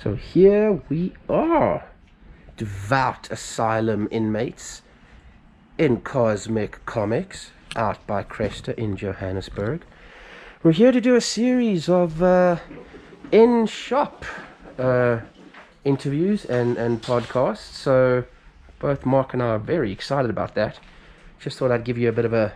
So here we are, devout Asylum inmates in Cosmic Comics, out by Cresta in Johannesburg. We're here to do a series of in-shop interviews and podcasts. So both Mark and I are very excited about that. Just thought I'd give you a bit of a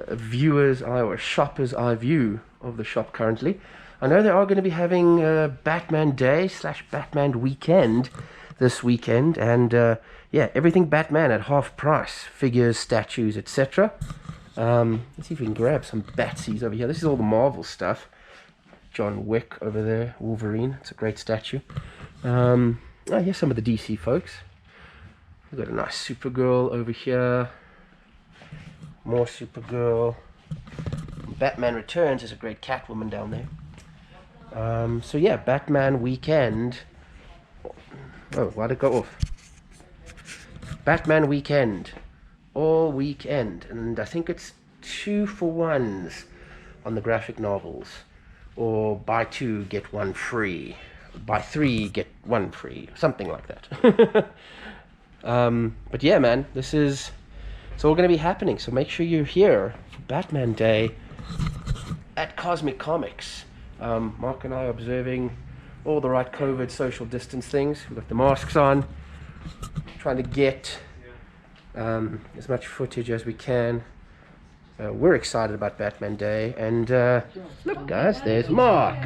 viewer's eye or a shopper's eye view of the shop currently. I know they are going to be having Batman Day / Batman Weekend this weekend, and yeah, everything Batman at half price, figures, statues, etc. Let's see if we can grab some Batsies over here. This is all the Marvel stuff. John Wick over there, Wolverine, it's a great statue. Oh, here's some of the DC folks. We've got a nice Supergirl over here. More Supergirl. Batman Returns is a great Catwoman down there. So yeah, Batman Weekend. Oh, why'd it go off? Batman Weekend. All weekend. And I think it's 2 for 1s on the graphic novels. Or buy 2, get 1 free. Buy 3, get 1 free. Something like that. But yeah, man, it's all going to be happening. So make sure you're here for Batman Day at Cosmic Comics. Mark and I are observing all the right COVID social distance things. We've got the masks on, trying to get as much footage as we can. We're excited about Batman Day, and look guys, there's Mark.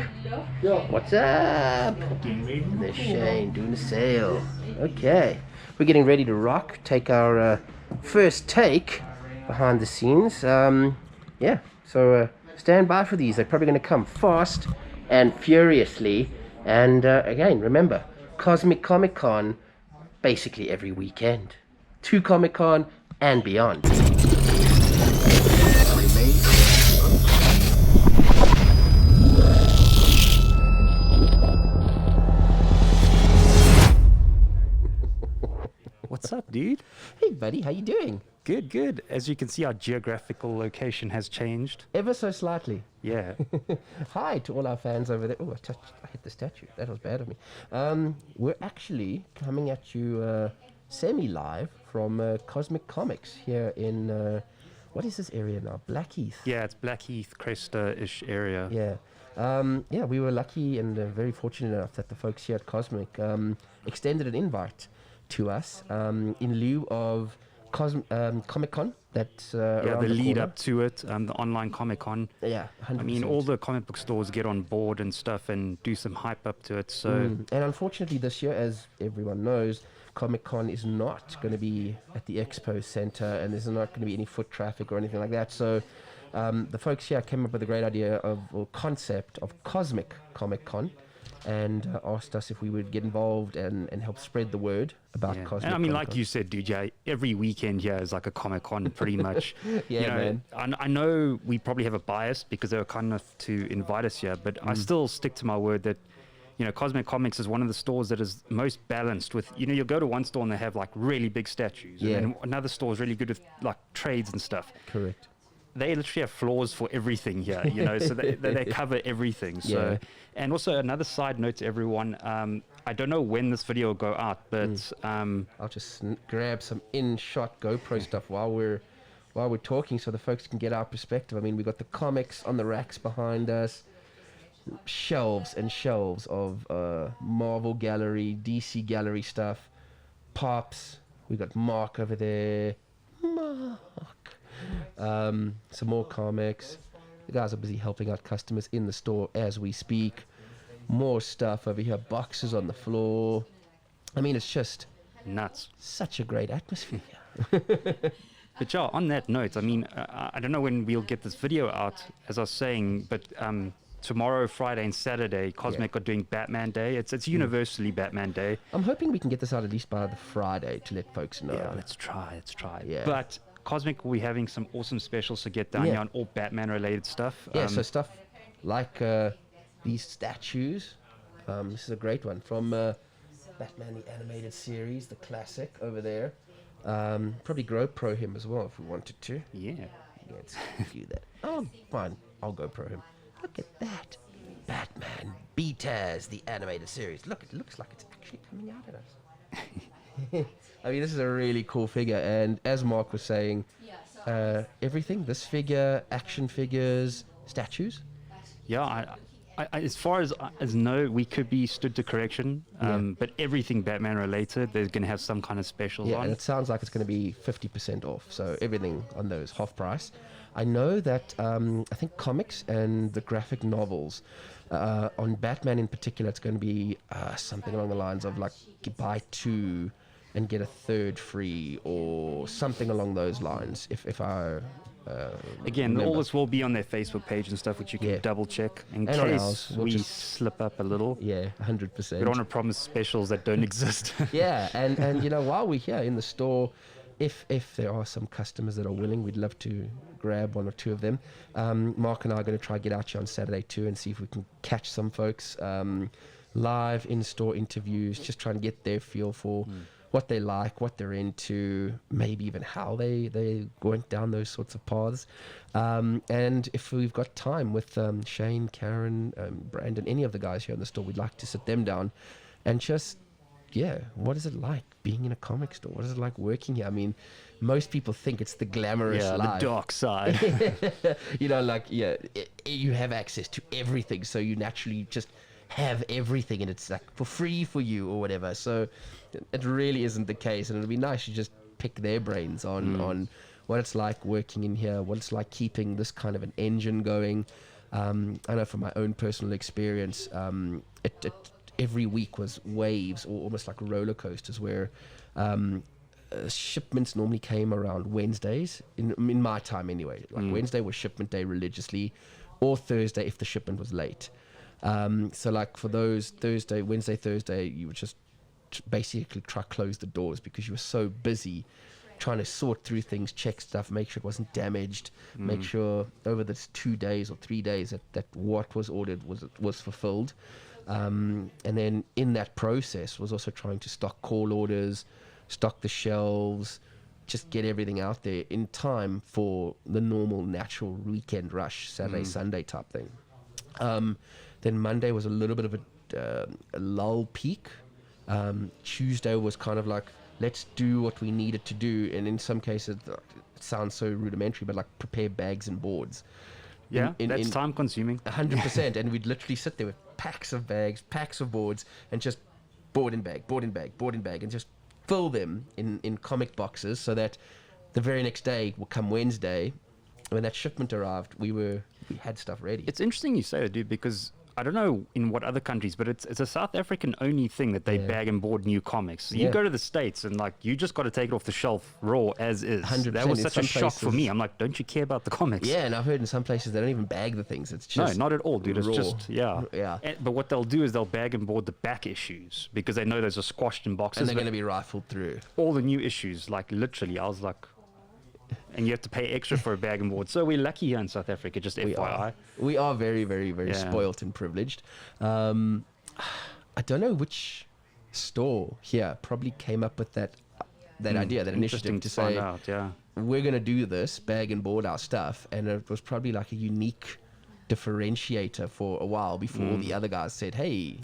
What's up? And there's Shane doing the sale. Okay, we're getting ready to rock, take our first take behind the scenes. Yeah, so stand by for these. They're probably going to come fast and furiously. And again, remember, Cosmic Comic Con basically every weekend. To Comic Con and beyond. What's up, dude? Hey buddy, how you doing? Good, good. As you can see, our geographical location has changed. Ever so slightly. Yeah. Hi to all our fans over there. Oh, I hit the statue. That was bad of me. We're actually coming at you semi-live from Cosmic Comics here in, what is this area now? Blackheath. Yeah, it's Blackheath, Cresta-ish area. Yeah. Yeah, we were lucky and very fortunate enough that the folks here at Cosmic extended an invite to us in lieu of Comic-Con. That's the lead corner. up to it, the online Comic-Con. Yeah, 100%. I mean, all the comic book stores get on board and stuff and do some hype up to it. So, And unfortunately this year, as everyone knows, Comic-Con is not going to be at the Expo Center, and there's not going to be any foot traffic or anything like that. So the folks here came up with a great idea or concept of Cosmic Comic-Con, and asked us if we would get involved and help spread the word about Cosmic. And I mean, Comic-Con. like you said, DJ, every weekend here is like a Comic-Con pretty much. Yeah, man. I know we probably have a bias because they were kind enough to invite us here, but I still stick to my word that, you know, Cosmic Comics is one of the stores that is most balanced with, you know, you'll go to one store and they have like really big statues. Yeah. And then another store is really good with like trades and stuff. Correct. They literally have floors for everything here, you know, so they cover everything. So, Yeah. And also another side note to everyone, I don't know when this video will go out, but I'll just grab some in-shot GoPro stuff while we're talking, so the folks can get our perspective. I mean, we got the comics on the racks behind us, shelves and shelves of Marvel gallery, DC gallery stuff, pops. We got Mark over there. Mark. Some more comics. The guys are busy helping out customers in the store as we speak. More stuff over here, boxes on the floor. I mean, it's just nuts. Such a great atmosphere. But yeah, on that note, I mean, I don't know when we'll get this video out, as I was saying, but tomorrow, Friday and Saturday, Cosmic are doing Batman Day. It's universally Batman Day. I'm hoping we can get this out at least by the Friday to let folks know. Yeah, let's try. Yeah. But Cosmic will be having some awesome specials to get down here on all Batman related stuff. Yeah, so stuff like these statues. This is a great one from Batman the Animated Series, the classic over there. Probably GoPro him as well if we wanted to. Yeah. Let's do that. Oh, fine. I'll GoPro him. Look at that. Batman beat Taz, the animated series. Look, it looks like it's actually coming out at us. I mean, this is a really cool figure, and as Mark was saying, everything, this figure, action figures, statues. Yeah, I, as far as know, we could be stood to correction, but everything Batman related, they're going to have some kind of specials Yeah, on. and it sounds like it's going to be 50% off, so everything on those half price. I know that I think comics and the graphic novels, on Batman in particular, it's going to be something along the lines of like buy two and get a third free, or something along those lines, if I Again, remember. all this will be on their Facebook page and stuff, which you can double check in And on case ours, we'll we just- slip up a little. Yeah, 100%. We don't want to promise specials that don't exist. Yeah, and you know, while we're here in the store, if there are some customers that are willing, we'd love to grab one or two of them. Mark and I are going to try get out here on Saturday too and see if we can catch some folks, live in-store interviews, just trying to get their feel for what they like, what they're into, maybe even how they went down those sorts of paths. And if we've got time with Shane, Karen, Brandon, any of the guys here in the store, we'd like to sit them down and just, what is it like being in a comic store? What is it like working here? I mean, most people think it's the glamorous life. the dark side. You know, like, you have access to everything, so you naturally just have everything, and it's like for free for you or whatever. So it really isn't the case, and it'd be nice to just pick their brains on what it's like working in here, what it's like keeping this kind of an engine going. I know from my own personal experience, it every week was waves, or almost like roller coasters, where shipments normally came around Wednesdays, in my time anyway. Like Wednesday was shipment day religiously, or Thursday if the shipment was late. So like for those Wednesday, Thursday, you would just basically try to close the doors because you were so busy trying to sort through things, check stuff, make sure it wasn't damaged, make sure over the 2 days or 3 days that what was ordered was fulfilled. And then in that process was also trying to stock call orders, stock the shelves, just get everything out there in time for the normal natural weekend rush, Saturday, Sunday type thing. Then Monday was a little bit of a lull peak. Tuesday was kind of like, let's do what we needed to do. And in some cases, it sounds so rudimentary, but like prepare bags and boards. Yeah, that's time consuming. 100%. And we'd literally sit there with packs of bags, packs of boards, and just board in bag, and just fill them in comic boxes, so that the very next day, will come Wednesday, when that shipment arrived, we had stuff ready. It's interesting you say that, dude, because I don't know in what other countries, but it's a South African only thing that they bag and board new comics. You go to the States and like you just got to take it off the shelf raw as is. 100%. That was In such a some shock for places- me. I'm like, don't you care about the comics? Yeah, and I've heard in some places they don't even bag the things. It's just No, not at all, dude. It's raw. just Yeah. But what they'll do is they'll bag and board the back issues because they know those are squashed in boxes. And they're but going to be rifled through. all the new issues, like literally, I was like, and you have to pay extra for a bag and board. So we're lucky here in South Africa, just FYI. We are very, very, very spoilt and privileged. I don't know which store here probably came up with that idea, that initiative Interesting to find say, out, yeah. we're going to do this, bag and board our stuff. And it was probably like a unique differentiator for a while before all the other guys said, hey,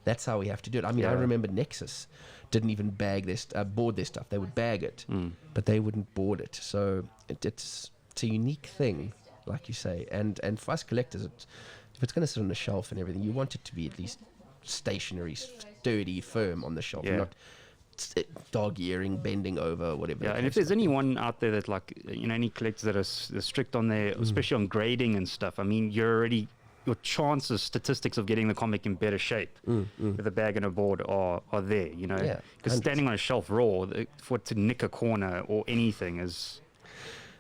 that's how we have to do it. I mean, I Yeah. remember Nexus didn't even bag their board their stuff. They would bag it, but they wouldn't board it. So it's a unique thing, like you say. And for us collectors, if it's going to sit on the shelf and everything, you want it to be at least stationary, sturdy, firm on the shelf, Yeah. not dog-earing, bending over, whatever. Yeah, the and if case there's might be. anyone out there that like, any collectors that are strict on their, especially on grading and stuff, I mean, your chances, statistics of getting the comic in better shape with a bag and a board are there, Yeah, because standing on a shelf raw, for it to nick a corner or anything is,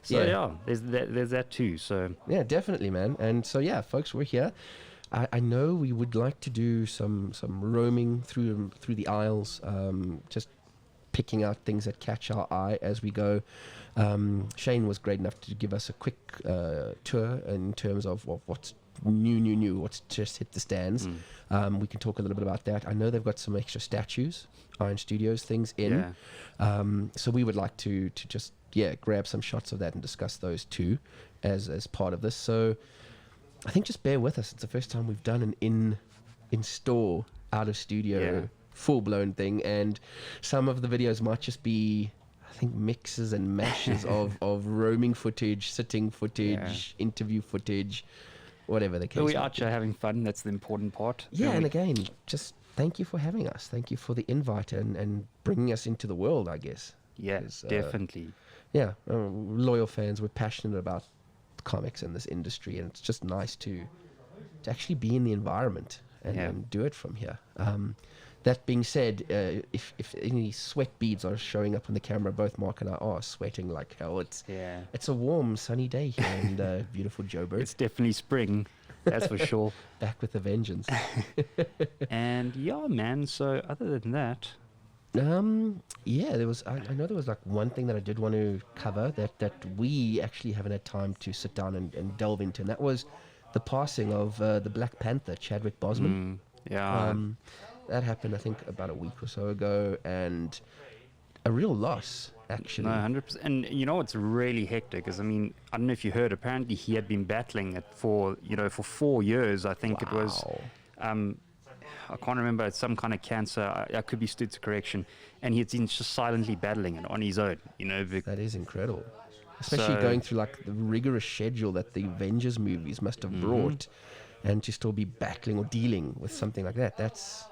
so Yeah. there's that too, so. Yeah, definitely, man. And so, folks, we're here. I know we would like to do some roaming through the aisles, just picking out things that catch our eye as we go. Shane was great enough to give us a quick tour in terms of what's new, what's just hit the stands. We can talk a little bit about that. I know they've got some extra statues, Iron Studios things in. So we would like to just grab some shots of that and discuss those too as part of this. So I think just bear with us. It's the first time we've done an in-store, out-of-studio, Yeah. full-blown thing, and some of the videos might just be, I think, mixes and mashes of roaming footage, sitting footage, interview footage, whatever the case. So we're might out be. here having fun. That's the important part. Yeah, and again, just thank you for having us. Thank you for the invite and bringing us into the world, I guess. Yeah, 'Cause, definitely. Yeah, loyal fans. We're passionate about comics and this industry, and it's just nice to actually be in the environment and do it from here. That being said, if any sweat beads are showing up on the camera, both Mark and I are sweating like hell. It's a warm, sunny day here in beautiful Joburg. It's definitely spring, that's for sure. Back with a vengeance. And yeah, man. So other than that, Yeah, there was. I know there was like one thing that I did want to cover that we actually haven't had time to sit down and delve into, and that was the passing of the Black Panther, Chadwick Boseman. yeah, That happened, I think, about a week or so ago, and a real loss, actually. no, 100%. And you know what's really hectic is, I mean, I don't know if you heard. Apparently, he had been battling it for 4 years. I think it was. I can't remember. It's some kind of cancer. I could be stood to correction. And he had been just silently battling it on his own. That is incredible. Especially going through like the rigorous schedule that the Avengers movies must have brought, and to still be battling or dealing with something like that. That's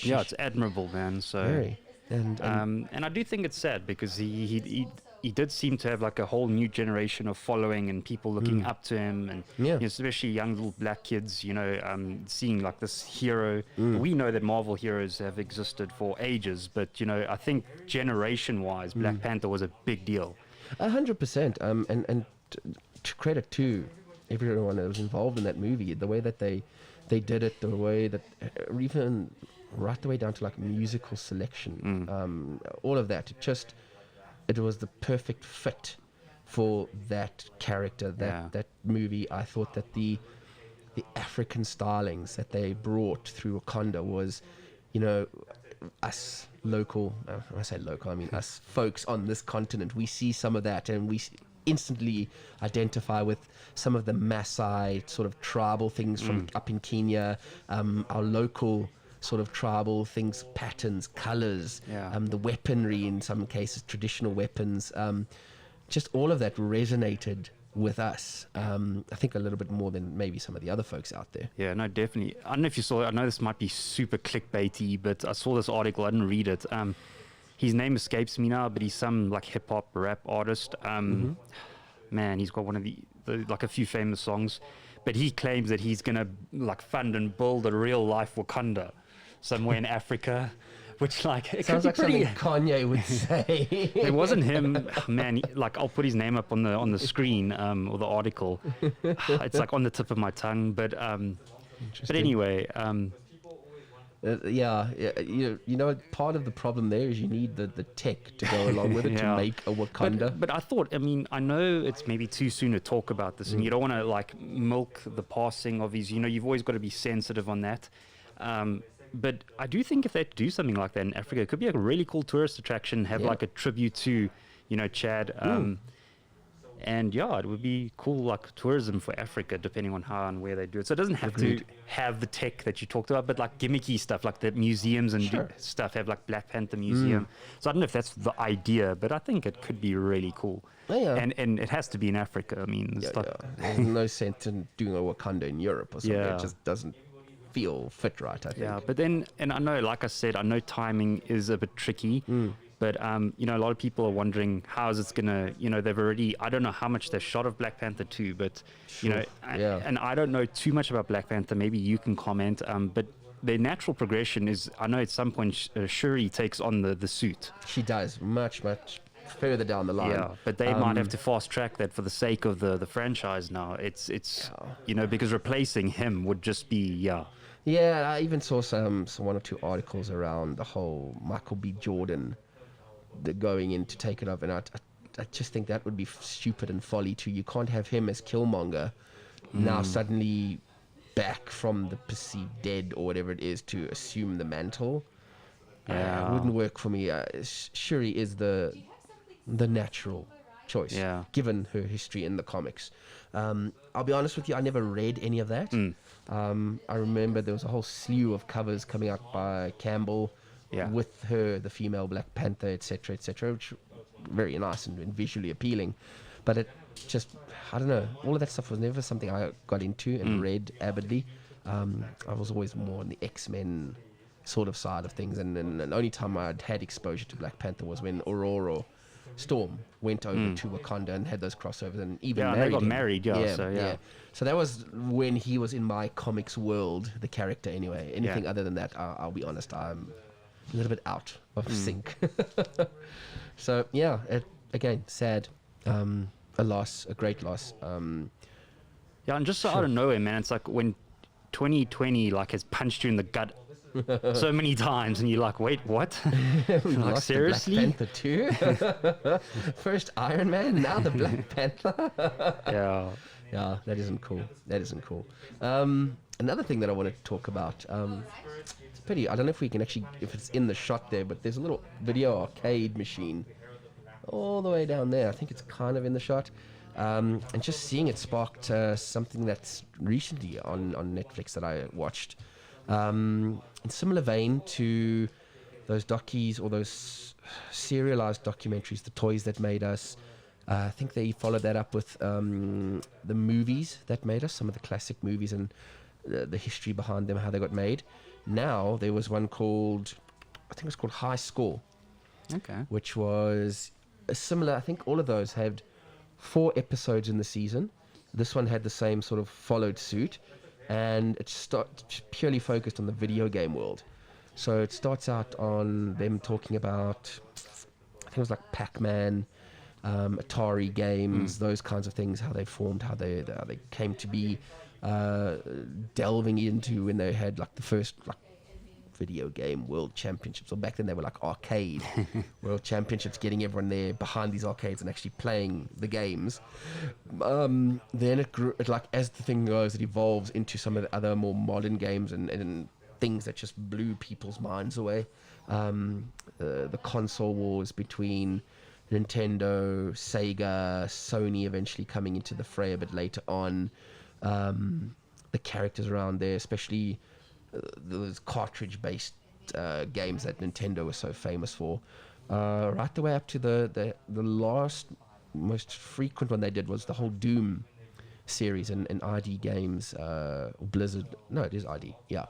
yeah, it's admirable, man. So very. And I do think it's sad because he did seem to have like a whole new generation of following and people looking up to him, and especially young little black kids, seeing like this hero. We know that Marvel heroes have existed for ages, but I think generation-wise, Black Panther was a big deal. 100%. And to credit to everyone that was involved in that movie, the way that they did it, the way that even right the way down to like musical selection, all of that. It was the perfect fit for that character, that movie. I thought that the African stylings that they brought through Wakanda was, us local, when I say local, I mean us folks on this continent, we see some of that and we instantly identify with some of the Maasai sort of tribal things from up in Kenya, our local sort of tribal things, patterns, colors, the weaponry in some cases, traditional weapons, just all of that resonated with us. I think a little bit more than maybe some of the other folks out there. Yeah, no, definitely. I don't know if you saw it. I know this might be super clickbaity, but I saw this article. I didn't read it. His name escapes me now, but he's some like hip hop rap artist. Man, he's got one of the like a few famous songs, but he claims that he's gonna like fund and build a real life Wakanda somewhere in Africa, which like it sounds like something Kanye would say. It wasn't him, man. Like I'll put his name up on the screen or the article. It's like on the tip of my tongue, but anyway. Part of the problem there is you need the tech to go along with it to make a Wakanda. But I thought, I mean, I know it's maybe too soon to talk about this, and you don't want to like milk the passing of his. You've always got to be sensitive on that. But I do think if they do something like that in Africa, it could be a really cool tourist attraction. Have like a tribute to, Chad. And it would be cool, like tourism for Africa, depending on how and where they do it. So it doesn't have to have the tech that you talked about, but like gimmicky stuff, like the museums and stuff have like Black Panther Museum. So I don't know if that's the idea, but I think it could be really cool. And it has to be in Africa. I mean, there's no sense in doing a Wakanda in Europe or something. It just doesn't feel fit right, I think. Yeah, but then, and I know, like I said, I know timing is a bit tricky, but, a lot of people are wondering how is it's going to, they've already, I don't know how much they've shot of Black Panther 2, but, and I don't know too much about Black Panther, maybe you can comment, but their natural progression is, I know at some point Shuri takes on the suit. She does, much, much further down the line. Yeah, but they might have to fast track that for the sake of the franchise now. It's because replacing him would just be, Yeah, I even saw some one or two articles around the whole Michael B. Jordan going in to take it over, and I just think that would be stupid and folly too. You can't have him as Killmonger now suddenly back from the perceived dead or whatever it is to assume the mantle. It wouldn't work for me. Shuri is the natural choice, Yeah. given her history in the comics. I'll be honest with you, I never read any of that. I remember there was a whole slew of covers coming out by Campbell Yeah. with her, the female Black Panther, etc., which very nice and visually appealing. But it just, I don't know, all of that stuff was never something I got into and read avidly. I was always more on the X-Men sort of side of things, and the only time I'd had exposure to Black Panther was when Aurora Storm went over to Wakanda and had those crossovers, and even Yeah, and married they got him. married, yeah. So that was when he was in my comics world, the character anyway. Anything other than that, I'll be honest, I'm a little bit out of sync. So yeah, again, sad. A loss, a great loss. Yeah, and just so out of nowhere, man, it's like when 2020 like has punched you in the gut so many times, and you're like, wait, what? We Like, lost seriously? the Black Panther 2? First Iron Man, now the Black Panther. Yeah. Yeah, that isn't cool. That isn't cool. Another thing that I want to talk about, it's pretty, I don't know if we can actually, if it's in the shot there, but there's a little video arcade machine all the way down there. I think it's kind of in the shot. And just seeing it sparked something that's recently on Netflix that I watched. In similar vein to those docies or those serialized documentaries, The Toys That Made Us. I think they followed that up with the movies that made us, some of the classic movies and the history behind them, how they got made. Now there was one called, I think it was called High Score, Okay. which was a similar, I think all of those had 4 episodes in the season. This one had the same sort of followed suit, and it's purely focused on the video game world. So it starts out on them talking about, I think it was like Pac-Man, Atari games, those kinds of things, how they formed, how they came to be, delving into when they had like the first like video game world championships, or back then they were like arcade world championships, getting everyone there behind these arcades and actually playing the games. Then it grew, like as the thing goes, it evolves into some of the other more modern games and things that just blew people's minds away. The console wars between Nintendo, Sega, Sony eventually coming into the fray a bit later on. The characters around there, especially those cartridge-based games that Nintendo was so famous for, right the way up to the last most frequent one they did was the whole Doom series and ID Games, or Blizzard. No, it is ID. Yeah,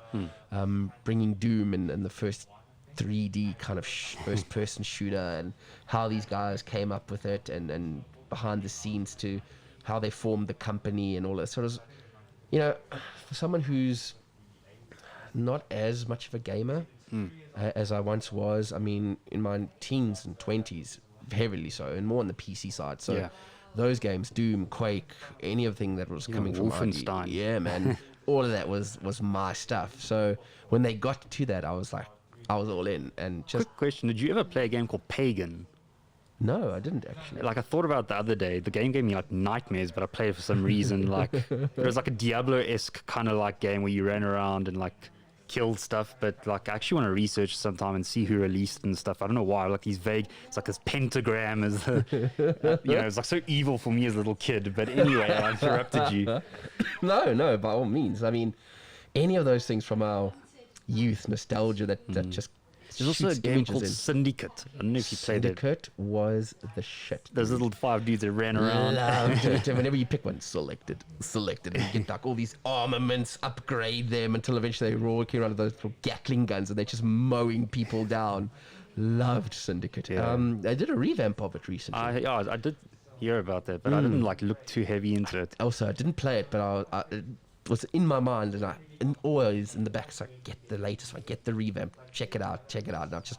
bringing Doom and the first 3D kind of first-person shooter, and how these guys came up with it, and behind the scenes to how they formed the company and all that sort of. You know, for someone who's not as much of a gamer as I once was, I mean, in my teens and 20s, heavily so, and more on the PC side. So those games, Doom, Quake, anything that was coming from Wolfenstein. ID, yeah, man, all of that was my stuff. So when they got to that, I was all in. And just Quick question: did you ever play a game called Pagan? no, I didn't actually. Like, I thought about it the other day. The game gave me like nightmares, but I played it for some reason. Like, it was like a Diablo-esque kind of like game where you ran around and like killed stuff. But like, I actually want to research sometime and see who released and stuff. I don't know why. Like these vague. It's like this pentagram is the, it's like so evil for me as a little kid. But anyway, I interrupted you. No, by all means. I mean, any of those things from our youth, nostalgia that just. There's also a shoots game images called in. Syndicate. I don't know if you played it. Syndicate was the shit. Those little 5 dudes that ran around. Loved it. And whenever you pick one, selected, and you get like all these armaments, upgrade them until eventually they're walking around with those little Gatling guns and they're just mowing people down. Loved Syndicate. Yeah. I did a revamp of it recently. I did hear about that, but I didn't like look too heavy into it. Also, I didn't play it, but it was in my mind, and always in the back. So get the latest one, get the revamp, check it out. And I just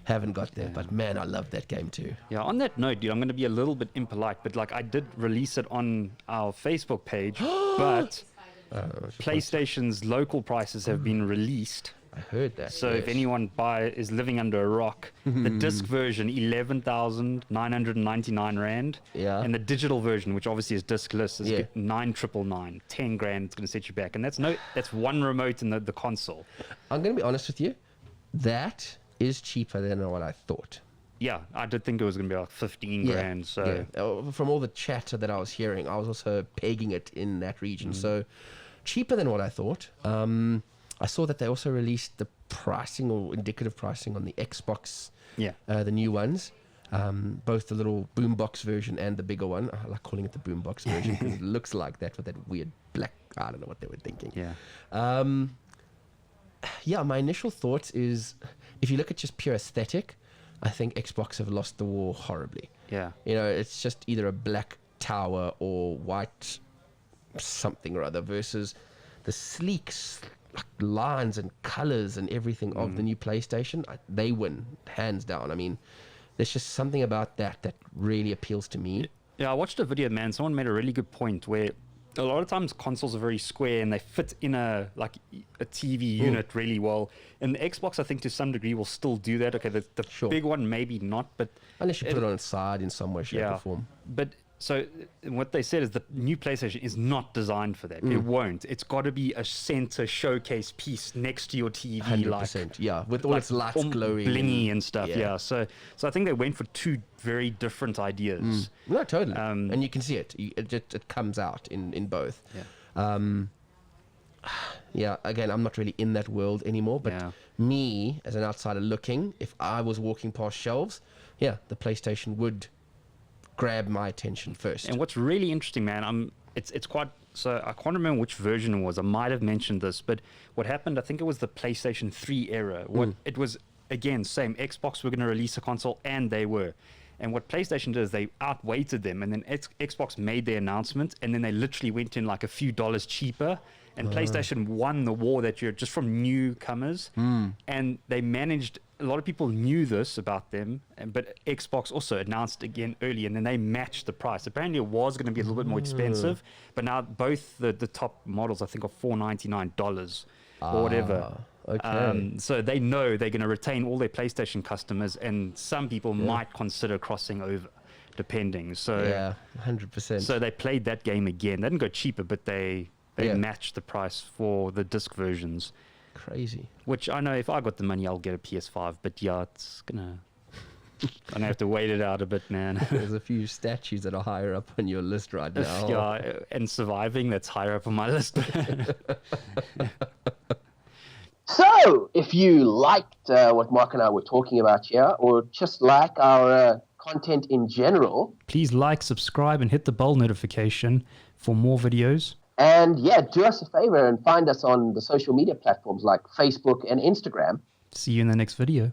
haven't got there. But man, I love that game too. Yeah, on that note, dude, I'm going to be a little bit impolite, but like I did release it on our Facebook page, but PlayStation's local prices have been released. I heard that. So yes. if anyone is living under a rock, the disc version 11,999 rand, Yeah. and the digital version, which obviously is discless, is Yeah. 9,999, 10 grand. It's going to set you back, and that's one remote in the console. I'm going to be honest with you. That is cheaper than what I thought. yeah, I did think it was going to be like 15 grand. So from all the chatter that I was hearing, I was also pegging it in that region. So cheaper than what I thought. I saw that they also released the pricing or indicative pricing on the Xbox, the new ones. Both the little boombox version and the bigger one. I like calling it the boombox version because it looks like that with that weird black. I don't know what they were thinking. My initial thoughts is, if you look at just pure aesthetic, I think Xbox have lost the war horribly. Yeah. It's just either a black tower or white something or other versus the sleek lines and colors and everything of the new PlayStation. They win, hands down. I mean, there's just something about that really appeals to me. Yeah, I watched a video, man. Someone made a really good point where a lot of times consoles are very square and they fit in a TV unit really well. And the Xbox, I think, to some degree will still do that. Okay, the big one maybe not, but unless you put it on its side in some way, shape, or form. But so what they said is the new PlayStation is not designed for that. It won't. It's got to be a center showcase piece next to your TV, 100%, with all its lights glowing, blingy and stuff. Yeah. So I think they went for two very different ideas. No, totally. And you can see it. It comes out in both. Again, I'm not really in that world anymore, but me as an outsider looking, if I was walking past shelves, the PlayStation would grab my attention first. And what's really interesting, man, it's quite, so I can't remember which version it was. I might have mentioned this, but what happened, I think it was the PlayStation 3 era. It was, again, same. Xbox were going to release a console, and they were. And what PlayStation did is they outweighted them, and then Xbox made their announcement, and then they literally went in like a few dollars cheaper. And PlayStation won the war that year just from newcomers. And they managed, a lot of people knew this about them, but Xbox also announced again early, and then they matched the price. Apparently it was going to be a little bit more expensive, but now both the top models, I think, are $499 or whatever. Okay. So they know they're going to retain all their PlayStation customers, and some people might consider crossing over, depending. So 100%. So they played that game again. They didn't go cheaper, but they matched the price for the disc versions. Crazy. Which I know if I got the money, I'll get a PS5. But it's gonna. I'm gonna have to wait it out a bit, man. There's a few statues that are higher up on your list right now. And surviving, that's higher up on my list. So, if you liked what Mark and I were talking about here, or just like our content in general, please like, subscribe, and hit the bell notification for more videos. And do us a favor and find us on the social media platforms like Facebook and Instagram. See you in the next video.